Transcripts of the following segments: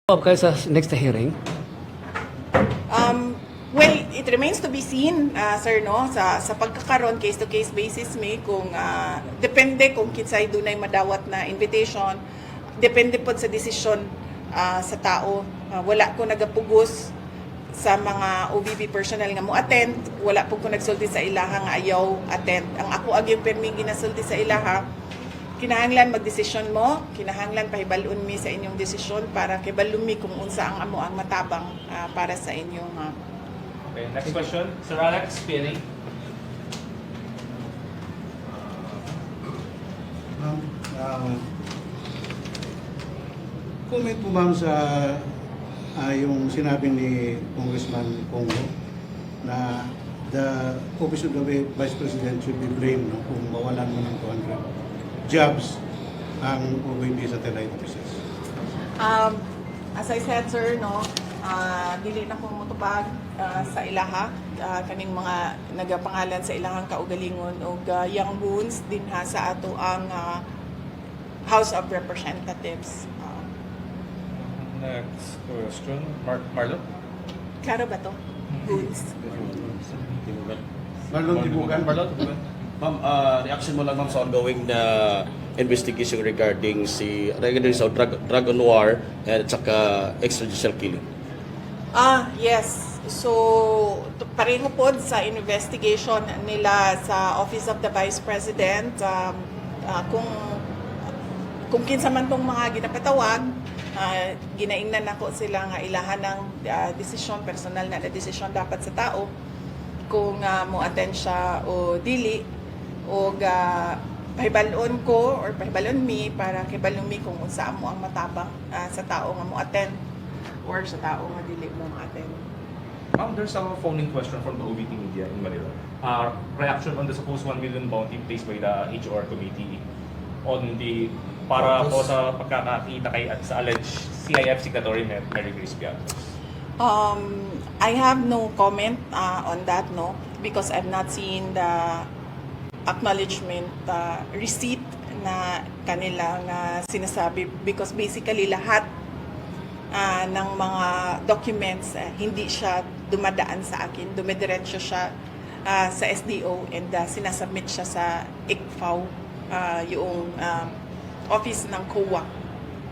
Kayo sa next hearing? Well, it remains to be seen, sir, no, sa pagkakaroon case-to-case basis may kung depende kung kinsay dunay madawat na invitation, depende po sa desisyon sa tao. Wala ko nagapugos sa mga OVP personnel nga mo attend, wala po ko nagsulti sa ilaha nga ayaw attend. Ang ako agyong permi ginasulti sa ilaha, kinahanglan magdesisyon mo, kinahanglan pahibalun mi sa inyong desisyon para kibalun mi kung unsa ang amo ang matabang para sa inyong Okay, next question, Sir Alex PNA. Ma'am, comment po ma'am sa yung sinabi ni Congressman Congo na the Office of the Vice President should be blamed no, kung mawalan mo ng 200 jobs ang OVP satellite offices. As I said, sir, no, dili na kong mutupag sa ilaha, kaning mga nagapangalan sa ilahang kaugalingon o young wounds din ha sa ato ang House of Representatives. Next question, Marlon. Klaro ba to? Wounds. Marlon Tibugan. Marlon. Ma'am, reaction mo lang ma'am sa ongoing na investigation regarding sa drug on war at saka extrajudicial killing. Yes. So, pareho po sa investigation nila sa Office of the Vice President, kung kinsa man tong mga ginapatawag, ginaingnan nako sila nga ilahan ng desisyon, personal na desisyon dapat sa tao kung mo attend siya o dili o pahibalon ko or pahibalon mi para kibalon mi kung unsa mo ang matabang sa tao nga mo attend or sa tao nga dili mo attend. Ma'am, there's a phone-in question from the OVP media in Manila. Reaction on the supposed 1 million bounty placed by the HR committee on the para po sa pagkakakita kay at sa alleged CIF signatory Mary Grace Piatos. I have no comment on that, no, because I've not seen the acknowledgement receipt na kanilang sinasabi because basically lahat ng mga documents hindi siya dumadaan sa akin, dumidiretso siya sa SDO and sinasubmit siya sa ICFAO, yung office ng COA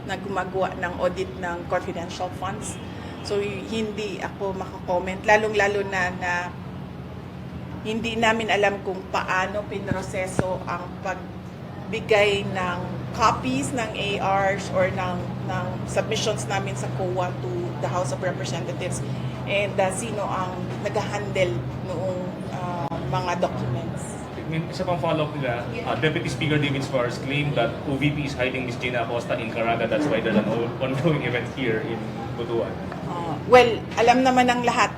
na gumagawa ng audit ng confidential funds. So hindi ako makakomment, lalong-lalo na hindi namin alam kung paano pinroseso ang pagbigay ng copies ng ARs or ng submissions namin sa COA to the House of Representatives and sino ang nag-handle noong mga documents. Isa pang follow-up nila, Deputy Speaker David Suarez claimed that OVP is hiding Ms. Gina Acosta in Caraga. That's why there's an ongoing event here in Butuan. Well, alam naman ng lahat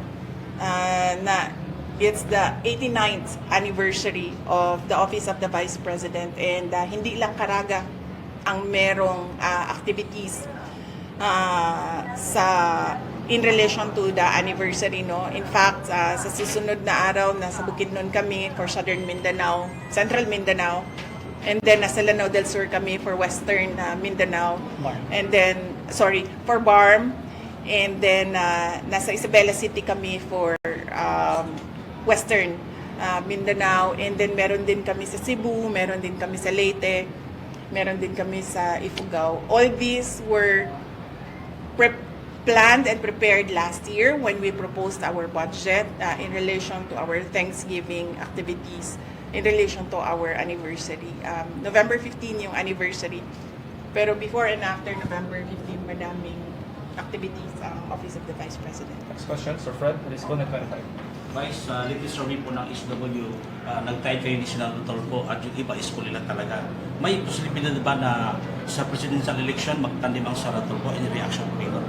na it's the 89th anniversary of the Office of the Vice President and hindi lang Caraga ang merong activities in relation to the anniversary, no. In fact, sa susunod na araw nasa Bukidnon kami for Southern Mindanao, Central Mindanao, and then nasa Lanao del Sur kami for Western Mindanao, and then for BARM, and then nasa Isabela City kami for Western Mindanao, and then meron din kami sa Cebu, meron din kami sa Leyte, meron din kami sa Ifugao. All these were planned and prepared last year when we proposed our budget in relation to our Thanksgiving activities, in relation to our anniversary. November 15 yung anniversary. Pero before and after November 15, madaming activities ang Office of the Vice President. Next question, Sir Fred, Risco, Net 25. Vice, latest survey po ng SW, nag-tie kayo ni Senator Tolpo at yung iba is kulilan talaga. May posibilidad ba na sa presidential election magtandim ang Senator Tolpo? Any reaction po kayo?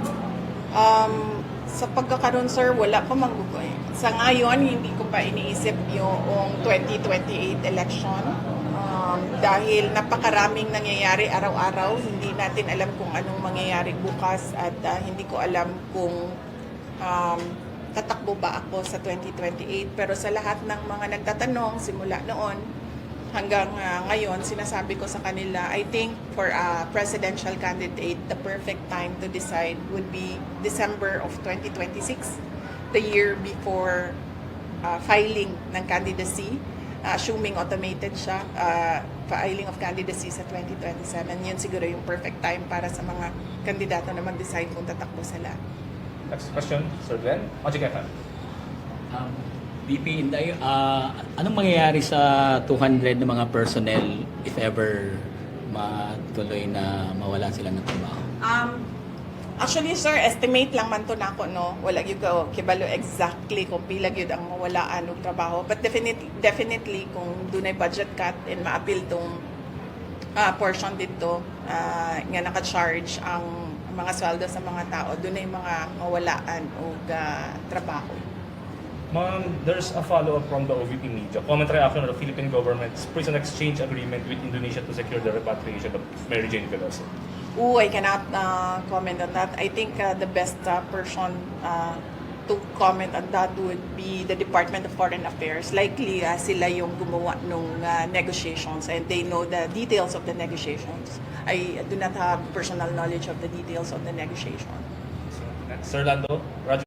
Sa pagkakaroon, sir, wala pa magugoy. Sa ngayon, hindi ko pa iniisip yung 2028 election dahil napakaraming nangyayari araw-araw. Hindi natin alam kung anong mangyayari bukas at hindi ko alam kung tatakbo ba ako sa 2028. Pero sa lahat ng mga nagtatanong simula noon, hanggang ngayon, sinasabi ko sa kanila, I think for a presidential candidate, the perfect time to decide would be December of 2026, the year before filing ng candidacy. Assuming automated siya, filing of candidacy sa 2027, yun siguro yung perfect time para sa mga kandidato na mag-decide kung tatakbo sila. Next question, Sir Glenn. Magic FM. VP Inday, anong mangyayari sa 200 na mga personnel if ever matuloy na mawalan sila ng trabaho? Actually, sir, estimate lang man to nako, no? Wala gyud ko kibalo exactly kung pila gyud ang mawalaan og trabaho. But definitely kung dunay budget cut and ma-appeal tong portion dito nga naka-charge ang mga sweldo sa mga tao, dunay mga mawalaan og trabaho. Ma'am, there's a follow-up from the OVP media. Comment reaction of the Philippine government's prison exchange agreement with Indonesia to secure the repatriation of Mary Jane Veloso. I cannot comment on that. I think the best person to comment on that would be the Department of Foreign Affairs. Likely sila yung gumawa ng negotiations and they know the details of the negotiations. I do not have personal knowledge of the details of the negotiation. So, next, Sir Lando, Roger.